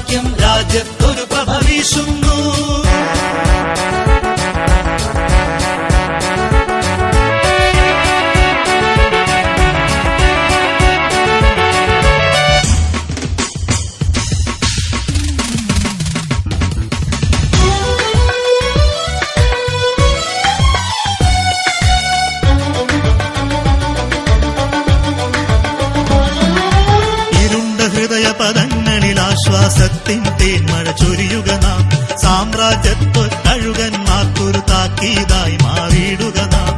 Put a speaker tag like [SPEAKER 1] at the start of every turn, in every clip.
[SPEAKER 1] മോചനവാക്യം രാജ്യത്തൊരു പ്രഭ വീശുന്നു.
[SPEAKER 2] പദങ്ങളിൽ ആശ്വാസത്തിൻ തേന്മഴ ചൊരിയുക നാം. സാമ്രാജ്യത്വത്തഴുകന്മാർക്കൊരു താക്കീതായി മാറിയിടുക നാം.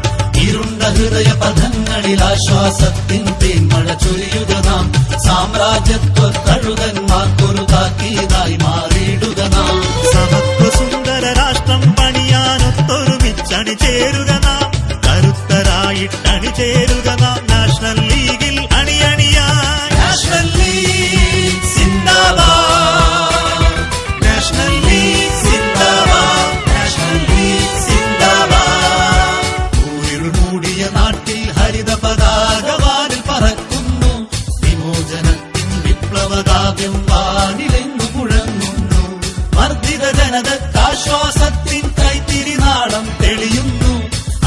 [SPEAKER 1] ഇരുണ്ട ഹൃദയ പദങ്ങളിൽ ആശ്വാസത്തിൻ തേന്മഴ ചൊരിയുക നാം. സാമ്രാജ്യത്വത്തഴുകന്മാർക്കൊരു താക്കീതായി മാറിയിടുക നാം.
[SPEAKER 2] സമത്വസുന്ദര രാഷ്ട്രം പണിയാനൊത്തൊരുമിച്ചണി ചേരുക നാം. കരുത്തരായിട്ടണി ചേരുക നാം. നാഷണൽ ലീഗിൽ അണിയണിയായി.
[SPEAKER 1] നാഷണൽ ലീഗ് സിന്ദാബാദ്, നാഷണൽ ലീഗ് സിന്ദാബാദ്, നാഷണൽ ലീഗ് സിന്ദാബാദ്. ഊരിൽ മൂടിയ നാട്ടിൽ ഹരിത പതാക വാനിൽ പറക്കുന്നു. വിമോചനത്തിൻ വിപ്ലവകാവ്യം വാനിലെങ്ങു മുഴങ്ങുന്നു. വർദ്ധിത ജനതക്കാശ്വാസത്തിൻ കൈത്തിരി നാളം തെളിയുന്നു.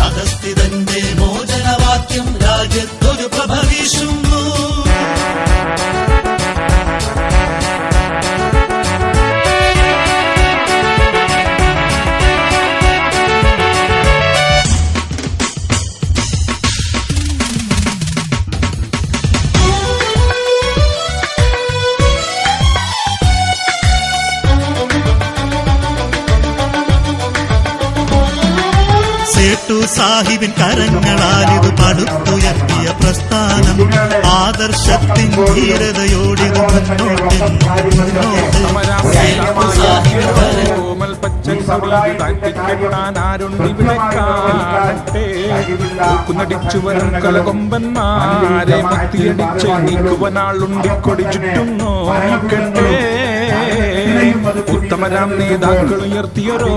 [SPEAKER 1] അധസ്ഥിതന്റെ മോചനവാക്യം രാജ്യത്തൊരു പ്രഭ വീശുന്നു.
[SPEAKER 2] സേട്ടു സാഹിബിൻ കരങ്ങളാലിത് പടുത്തുയർത്തിയ പ്രസ്ഥാനം. ആദർശത്തിൻ ധീരതയോടിത്
[SPEAKER 3] ും കലകൊമ്പന്മാരെ മുത്തിയടിച്ച് നീക്കുവനാളുണ്ടിക്കൊടി ചുറ്റും നോക്കട്ടെ. ഉത്തമരാം നേതാക്കൾ ഉയർത്തിയൊരോ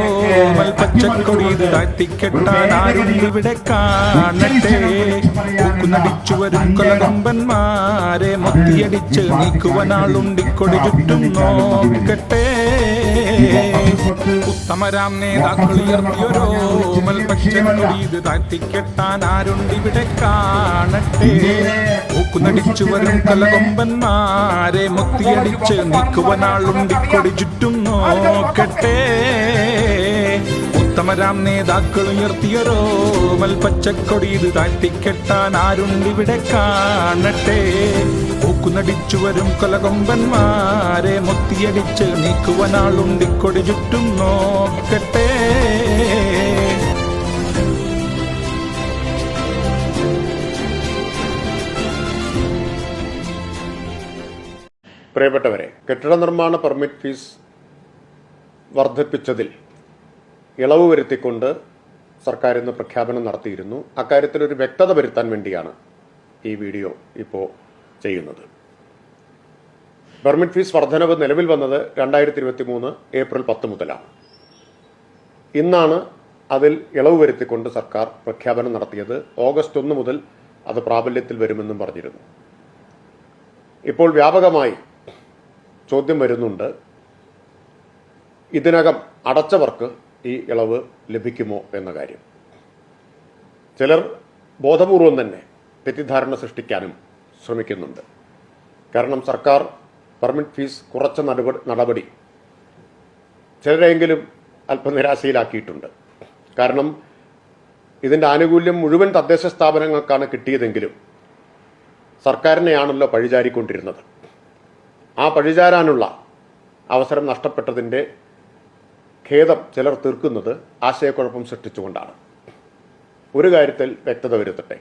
[SPEAKER 3] പച്ചക്കൊടി താഴ്ത്തിക്കെട്ടാൻ ആരുണ്ടിവിടെ കാണട്ടെ. ൂക്കുന്നടിച്ചു വരും കൊലകൊമ്പന്മാരെ മുത്തിയടിച്ച് നീക്കുവനാളുണ്ടിക്കൊടി ചുറ്റും നോക്കട്ടെ. ഉത്തമരാം നേതാക്കൾ ഉയർത്തിയൊരോ പച്ചക്കൊടി താഴ്ത്തിക്കെട്ടാൻ ആരുണ്ടിവിടെ കാണട്ടെ. ൂക്കുന്നടിച്ചു വരും കൊലകൊമ്പന്മാരെ മുത്തിയടിച്ച് നീക്കുവനാളുണ്ടിക്കൊടി ചുറ്റും നോക്കട്ടെ. ഉത്തമരാം നേതാക്കൾ ഉയർത്തിയൊരോ പച്ചക്കൊടി താഴ്ത്തിക്കെട്ടാൻ ആരുണ്ടിവിടെ കാണട്ടെ. ൂക്കുന്നടിച്ചു വരും കൊലകൊമ്പന്മാരെ മുത്തിയടിച്ച് നീക്കുവനാളുണ്ടിക്കൊടി ചുറ്റും നോക്കട്ടെ.
[SPEAKER 4] പ്രിയപ്പെട്ടവരെ, കെട്ടിട നിർമ്മാണ പെർമിറ്റ് ഫീസ് വർദ്ധിപ്പിച്ചതിൽ ഇളവ് വരുത്തിക്കൊണ്ട് സർക്കാർ ഇന്ന് പ്രഖ്യാപനം നടത്തിയിരുന്നു. അക്കാര്യത്തിൽ ഒരു വ്യക്തത വരുത്താൻ വേണ്ടിയാണ് ഈ വീഡിയോ ഇപ്പോൾ ചെയ്യുന്നത്. പെർമിറ്റ് ഫീസ് വർധനവ് നിലവിൽ വന്നത് 2023 ഏപ്രിൽ 10 മുതലാണ്. ഇന്നാണ് അതിൽ ഇളവ് വരുത്തിക്കൊണ്ട് സർക്കാർ പ്രഖ്യാപനം നടത്തിയത്. ഓഗസ്റ്റ് 1 മുതൽ അത് പ്രാബല്യത്തിൽ വരുമെന്നും പറഞ്ഞിരുന്നു. ഇപ്പോൾ വ്യാപകമായി ചോദ്യം വരുന്നുണ്ട്, ഇതിനകം അടച്ചവർക്ക് ഈ ഇളവ് ലഭിക്കുമോ എന്ന കാര്യം. ചിലർ ബോധപൂർവം തന്നെ തെറ്റിദ്ധാരണ സൃഷ്ടിക്കാനും ശ്രമിക്കുന്നുണ്ട്. കാരണം സർക്കാർ പെർമിറ്റ് ഫീസ് കുറച്ച നടപടി ചിലരെങ്കിലും അല്പം നിരാശയിലാക്കിയിട്ടുണ്ട്. കാരണം ഇതിൻ്റെ ആനുകൂല്യം മുഴുവൻ തദ്ദേശ സ്ഥാപനങ്ങൾക്കാണ് കിട്ടിയതെങ്കിലും സർക്കാരിനെയാണല്ലോ പഴിചാരിക്കൊണ്ടിരുന്നത്. ആ പഴിചാരാനുള്ള അവസരം നഷ്ടപ്പെട്ടതിൻ്റെ ഖേദം ചിലർ തീർക്കുന്നത് ആശയക്കുഴപ്പം സൃഷ്ടിച്ചുകൊണ്ടാണ്. ഒരു കാര്യത്തിൽ വ്യക്തത വരുത്തട്ടെ,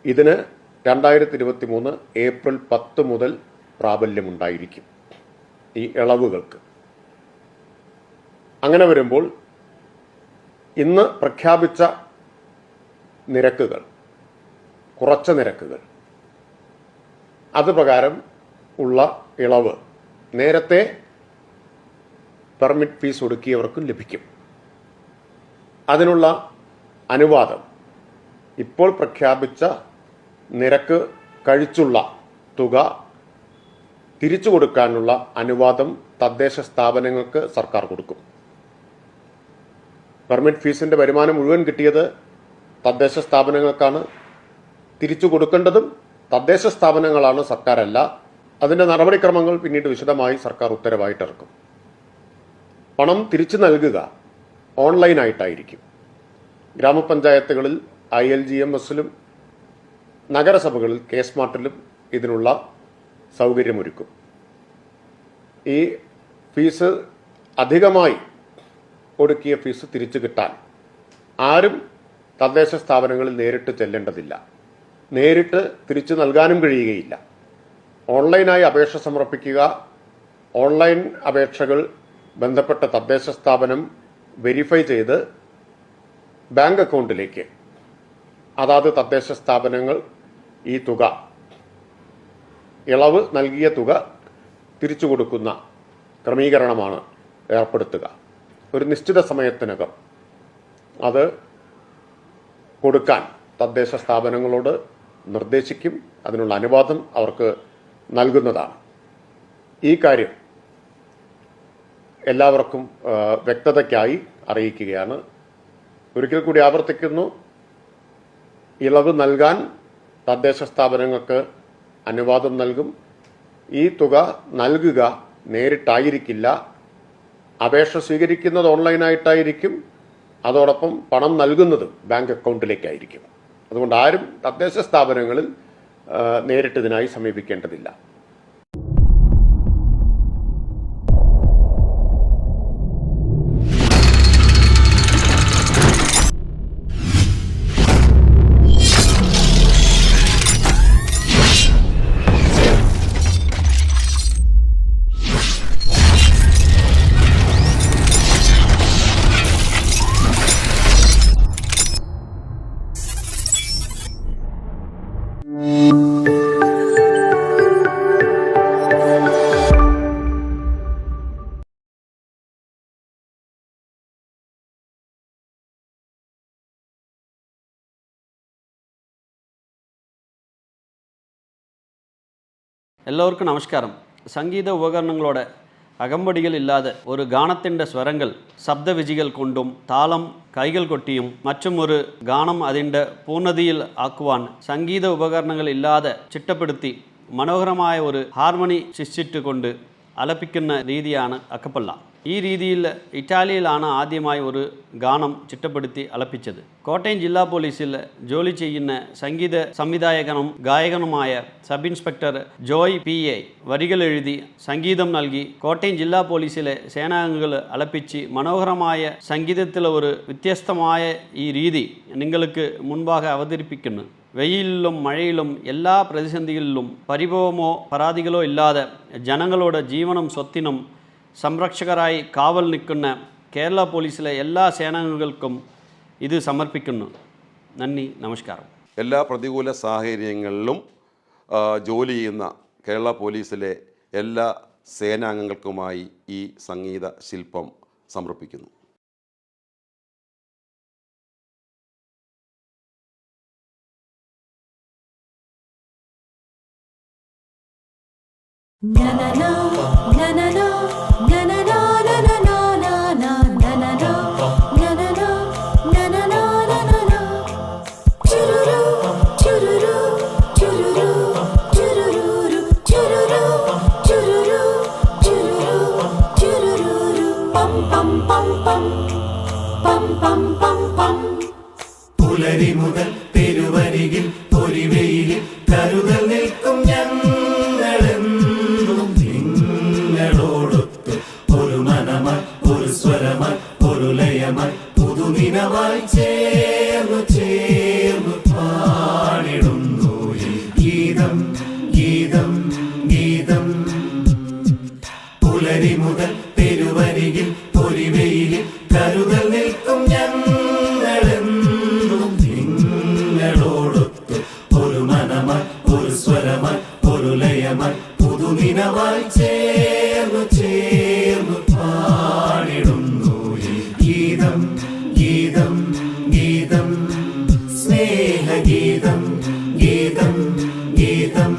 [SPEAKER 4] ഇതിന് 2023 ഏപ്രിൽ 10 മുതൽ പ്രാബല്യമുണ്ടായിരിക്കും ഈ ഇളവുകൾക്ക്. അങ്ങനെ വരുമ്പോൾ ഇന്ന് പ്രഖ്യാപിച്ച നിരക്കുകൾ, കുറച്ച നിരക്കുകൾ, അത് പ്രകാരം ഉള്ള ഇളവ് നേരത്തെ പെർമിറ്റ് ഫീസ് ഒടുക്കിയവർക്കും ലഭിക്കും. അതിനുള്ള അനുവാദം ഇപ്പോൾ പ്രഖ്യാപിച്ച നിരക്ക് കഴിച്ചുള്ള തുക തിരിച്ചു കൊടുക്കാനുള്ള അനുവാദം തദ്ദേശ സ്ഥാപനങ്ങൾക്ക് സർക്കാർ കൊടുക്കും. പെർമിറ്റ് ഫീസിന്റെ വരുമാനം മുഴുവൻ കിട്ടിയത് തദ്ദേശ സ്ഥാപനങ്ങൾക്കാണ്. തിരിച്ചു കൊടുക്കേണ്ടതും തദ്ദേശ സ്ഥാപനങ്ങളാണ്, സർക്കാരല്ല. അതിന്റെ നടപടിക്രമങ്ങൾ പിന്നീട് വിശദമായി സർക്കാർ ഉത്തരവായിട്ട് ഇറക്കും. പണം തിരിച്ചു നൽകുക ഓൺലൈനായിട്ടായിരിക്കും. ഗ്രാമപഞ്ചായത്തുകളിൽ ILGMSലും നഗരസഭകളിൽ KSmartലും ഇതിനുള്ള സൗകര്യമൊരുക്കും. ഈ ഫീസ് അധികമായി ഒടുക്കിയ ഫീസ് തിരിച്ചു കിട്ടാൻ ആരും തദ്ദേശ സ്ഥാപനങ്ങളിൽ നേരിട്ട് ചെല്ലേണ്ടതില്ല. നേരിട്ട് തിരിച്ചു നൽകാനും കഴിയുകയില്ല. ഓൺലൈനായി അപേക്ഷ സമർപ്പിക്കുക. ഓൺലൈൻ അപേക്ഷകൾ ബന്ധപ്പെട്ട തദ്ദേശ സ്ഥാപനം വെരിഫൈ ചെയ്ത് ബാങ്ക് അക്കൗണ്ടിലേക്ക് അതാത് തദ്ദേശ സ്ഥാപനങ്ങൾ ഈ തുക, ഇളവ് നൽകിയ തുക തിരിച്ചു കൊടുക്കുന്ന ക്രമീകരണമാണ് ഏർപ്പെടുത്തുക. ഒരു നിശ്ചിത സമയത്തിനകം അത് കൊടുക്കാൻ തദ്ദേശ സ്ഥാപനങ്ങളോട് നിർദ്ദേശിക്കും. അതിനുള്ള അനുവാദം അവർക്ക് നൽകുന്നതാണ്. ഈ കാര്യം എല്ലാവർക്കും വ്യക്തതയ്ക്കായി അറിയിക്കുകയാണ്. ഒരിക്കൽ കൂടി ആവർത്തിക്കുന്നു, ഇളവ് നൽകാൻ തദ്ദേശ സ്ഥാപനങ്ങൾക്ക് അനുവാദം നൽകും. ഈ തുക നൽകുക നേരിട്ടായിരിക്കില്ല. അപേക്ഷ സ്വീകരിക്കുന്നത് ഓൺലൈനായിട്ടായിരിക്കും. അതോടൊപ്പം പണം നൽകുന്നത് ബാങ്ക് അക്കൗണ്ടിലേക്കായിരിക്കും. അതുകൊണ്ട് ആരും തദ്ദേശ സ്ഥാപനങ്ങളിൽ നേരിട്ട് ഇതിനായി സമീപിക്കേണ്ടതില്ല.
[SPEAKER 5] എല്ലാവർക്കും നമസ്കാരം. സംഗീത ഉപകരണങ്ങളോടെ അകമ്പടികളില്ലാതെ ഒരു ഗാനത്തിൻ്റെ സ്വരങ്ങൾ ശബ്ദവിജികൾ കൊണ്ടും താളം കൈകൾ കൊട്ടിയും മറ്റും ഒരു ഗാനം അതിൻ്റെ പൂർണ്ണതയിൽ ആക്കുവാൻ സംഗീത ഉപകരണങ്ങളില്ലാതെ ചിട്ടപ്പെടുത്തി മനോഹരമായ ഒരു ഹാർമണി സൃഷ്ടിച്ചുകൊണ്ട് ആലപിക്കുന്ന രീതിയാണ് അക്കപ്പല്ല. ഈ രീതിയിൽ ഇറ്റാലിയിലാണ് ആദ്യമായി ഒരു ഗാനം ചിട്ടപ്പെടുത്തി ആലപിച്ചത്. കോട്ടയം ജില്ലാ പോലീസിൽ ജോലി ചെയ്യുന്ന സംഗീത സംവിധായകനും ഗായകനുമായ സബ് ഇൻസ്പെക്ടർ ജോയ് PA വരികൾ എഴുതി സംഗീതം നൽകി കോട്ടയം ജില്ലാ പോലീസിലെ സേനാംഗങ്ങൾ ആലപിച്ച് മനോഹരമായ സംഗീതത്തിലെ ഒരു വ്യത്യസ്തമായ ഈ രീതി നിങ്ങൾക്ക് മുൻപാകെ അവതരിപ്പിക്കുന്നു. വെയിലിലും മഴയിലും എല്ലാ പ്രതിസന്ധികളിലും പരിഭവമോ പരാതികളോ ഇല്ലാതെ ജനങ്ങളുടെ ജീവനും സ്വത്തിനും സംരക്ഷകരായി കാവൽ നിൽക്കുന്ന കേരള പോലീസിലെ എല്ലാ സേനാംഗങ്ങൾക്കും ഇത് സമർപ്പിക്കുന്നു. നന്ദി, നമസ്കാരം.
[SPEAKER 6] എല്ലാ പ്രതികൂല സാഹചര്യങ്ങളിലും ജോലി ചെയ്യുന്ന കേരള പോലീസിലെ എല്ലാ സേനാംഗങ്ങൾക്കുമായി ഈ സംഗീത ശില്പം സമർപ്പിക്കുന്നു.
[SPEAKER 1] പുലരി മുതൽ തെരുവരികിൽ പൊരിവെയിലിൽ കരുതൽ നിൽക്കും ഞങ്ങളെന്നും നിങ്ങളോടൊത്ത് ഒരു മനമായി ഒരു സ്വരമായി ഒരു ലയമായി പുതുനിനമായി ചേർന്നു ചേർന്നു പാടിടുന്നു ഈ ഗീതം ഗീതം ഗീതം. പുലരി മുതൽ തെരുവരികിൽ പൊരിവെയിലിൽ കരുതൽ നിൽക്കും ഞങ്ങളെന്നും നിങ്ങളോടൊത്ത് ഒരു മനമായി ഒരു സ്വരമായി ഒരു ലയമായി പുതുനിനമായി ചേർന്നു ചേർന്നു പാടിടുന്നു ഈ ഗീതം ഗീതം ഗീതം. സ്നേഹഗീതം ഗീതം ഗീതം.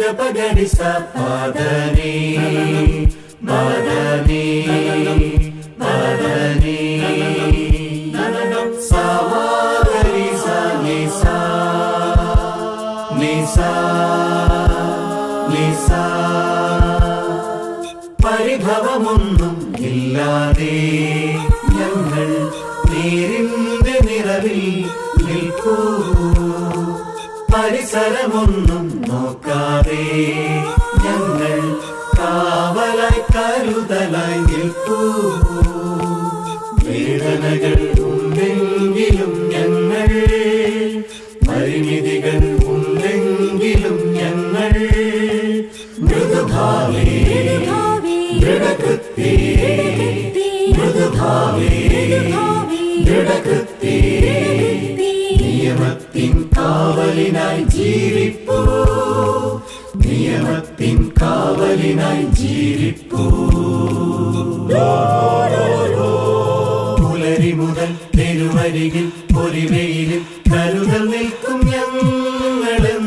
[SPEAKER 1] Gapagani sa padani, padani, padani, sawagari sa nisa, nisa, nisa. പരിഭവമൊന്നും ഇല്ലാതെ ഞങ്ങൾ നീരിന്റെ നിറവിൽ നിൽക്കൂ, പരിസരമൊന്നും നോക്കാതെ ഞങ്ങൾ കാവലായി കരുതലായി നിൽക്കൂ. വേദനകൾ ഉണ്ടെങ്കിലും ഞങ്ങൾ, പരിമിതികൾ ഉണ്ടെങ്കിലും ഞങ്ങൾ മൃദുഭാവേ ദൃഢകൃത്യേ, മൃദുഭാവേ ദൃഢകൃത്യേ, നിയമത്തിൻ കാവലിനായി ജീവിപ്പൂ, നിയമത്തിൻ കാവലിനായി ജീവിപ്പൂ. പുലരി മുതൽ തെരുവരികിൽ പൊരിവെയിലിൽ കരുതൽ നിൽക്കും ഞങ്ങളും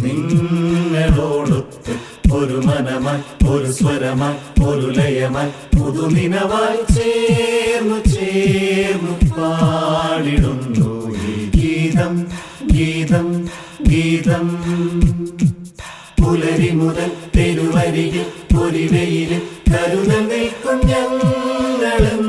[SPEAKER 1] നിങ്ങളോടൊത്ത് ഒരു മനമായി, ഒരു സ്വരമായി, ഒരു ലയമായി, പുതുനിനവായി ചേർന്നു ചേർന്നു പാടിടുന്നു ഈ ഗീതം, ഗീതം, ഗീതം. പുലരി മുതൽ തെരുവരികിൽ പൊരിവെയിലിൽ കരുതൽ നിൽക്കും ഞങ്ങളും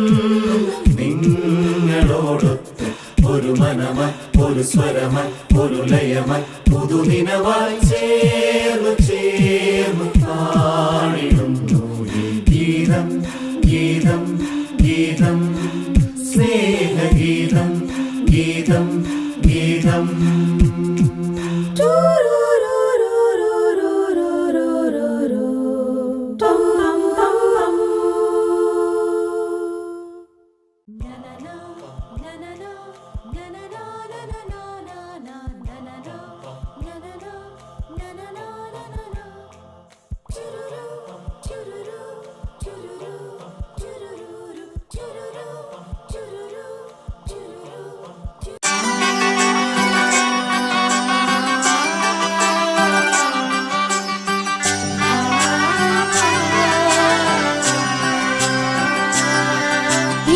[SPEAKER 1] നിങ്ങളോടൊത്ത് ഒരു മനമായി, ഒരു സ്വരമായി, ഒരു ലയമായി, പുതുനിനവായി ചേർന്നു ചേർന്നു പാടിടുന്നു ഈ ഗീതം, ഗീതം, ഗീതം, സ്നേഹഗീതം, ഗീതം, ഗീതം.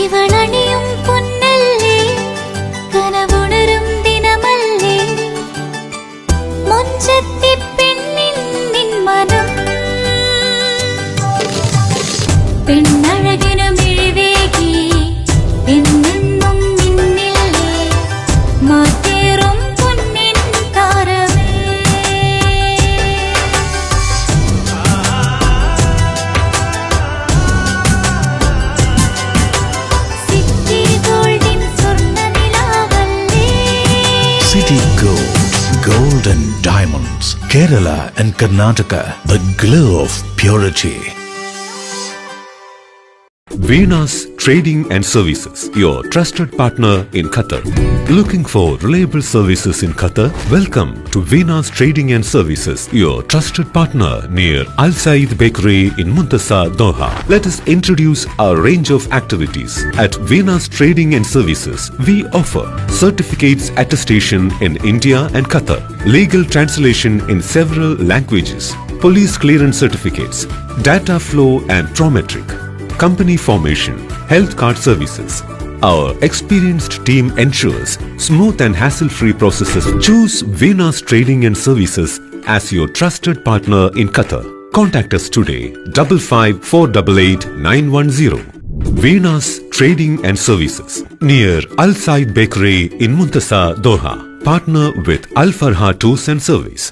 [SPEAKER 7] ഇവളണിയും പൊന്നല്ലേ, കനവുണരും ദിനമല്ലേ, മൊഞ്ചത്തി പെണ്ണിൻ നിൻ മനം, പെണ്ണഴകിനു മിഴിവേകി എന്നെന്നും നിന്നില്ലേ, മാറ്റേറും പൊന്നിൻ താരമേ.
[SPEAKER 8] City Gold, Gold and Diamonds, Kerala and Karnataka, the glow of purity.
[SPEAKER 9] Venus Trading and Services, your trusted partner in Qatar. Looking for reliable services in Qatar? Welcome to Venus Trading and Services, your trusted partner near Al Said Bakery in Muntasa, Doha. Let us introduce our range of activities. At Venus Trading and Services, we offer certificates attestation in India and Qatar, legal translation in several languages, police clearance certificates, data flow and Prometric, company formation, health card services. Our experienced team ensures smooth and hassle-free processes. Choose Venus Trading and Services as your trusted partner in Qatar. Contact us today, 55488910. Venus Trading and Services, near Al Said Bakery in Muntasa, Doha. Partner with Al Farha Tours and Service.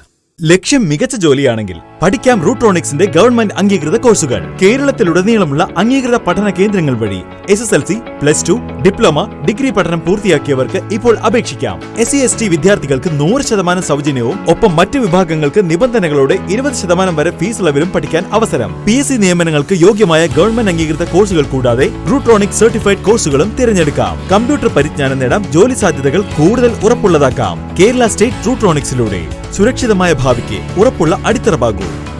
[SPEAKER 10] ലക്ഷ്യം മികച്ച ജോലിയാണെങ്കിൽ പഠിക്കാം റൂട്രോണിക്സിന്റെ government അംഗീകൃത കോഴ്സുകൾ. കേരളത്തിലുടനീളമുള്ള അംഗീകൃത പഠന കേന്ദ്രങ്ങൾ വഴി SSLC, +2, diploma, degree പഠനം പൂർത്തിയാക്കിയവർക്ക് ഇപ്പോൾ അപേക്ഷിക്കാം. SC/ST വിദ്യാർത്ഥികൾക്ക് 100% സൗജന്യവും ഒപ്പം മറ്റ് വിഭാഗങ്ങൾക്ക് നിബന്ധനകളോടെ 20% വരെ ഫീസ് ഇളവിലും പഠിക്കാൻ അവസരം. PSC നിയമനങ്ങൾക്ക് യോഗ്യമായ ഗവൺമെന്റ് അംഗീകൃത കോഴ്സുകൾ കൂടാതെ റൂട്രോണിക്സ് സർട്ടിഫൈഡ് കോഴ്സുകളും തിരഞ്ഞെടുക്കാം. കമ്പ്യൂട്ടർ പരിജ്ഞാനം നേടാം, ജോലി സാധ്യതകൾ കൂടുതൽ ഉറപ്പുള്ളതാക്കാം. കേരള സ്റ്റേറ്റ് റൂട്രോണിക്സിലൂടെ സുരക്ഷിതമായ ഭാവിക്ക് ഉറപ്പുള്ള അടിത്തറ.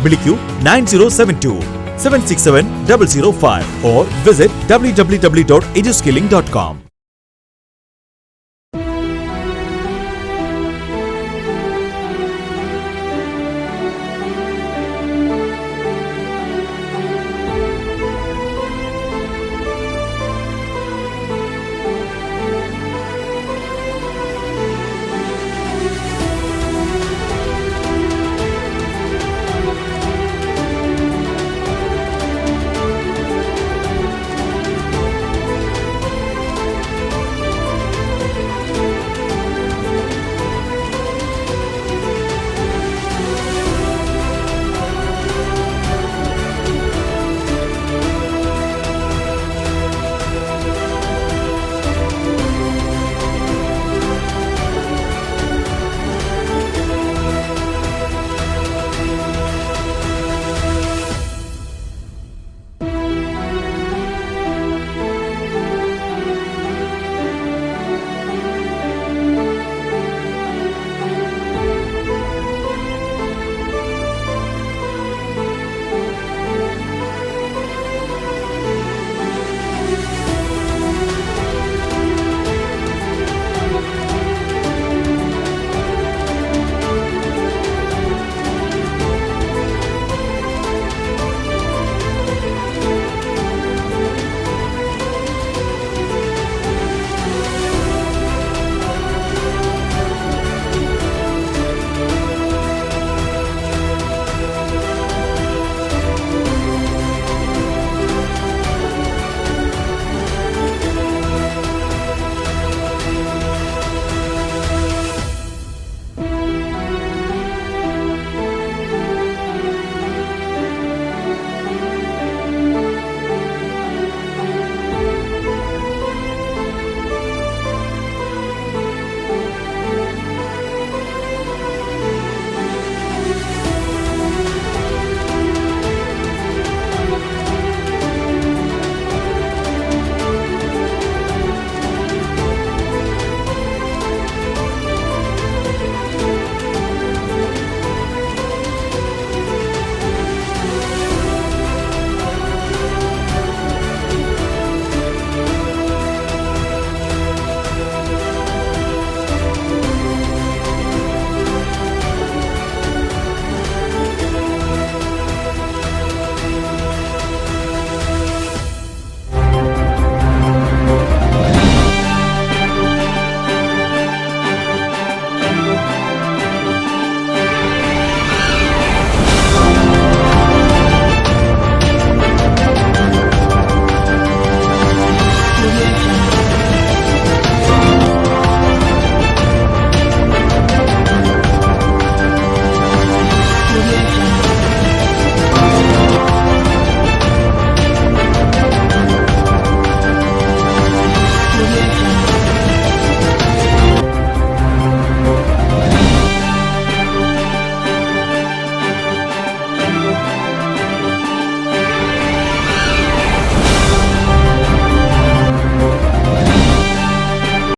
[SPEAKER 10] വിളിക്കൂ 9072 767 005 or visit www.eduskilling.com.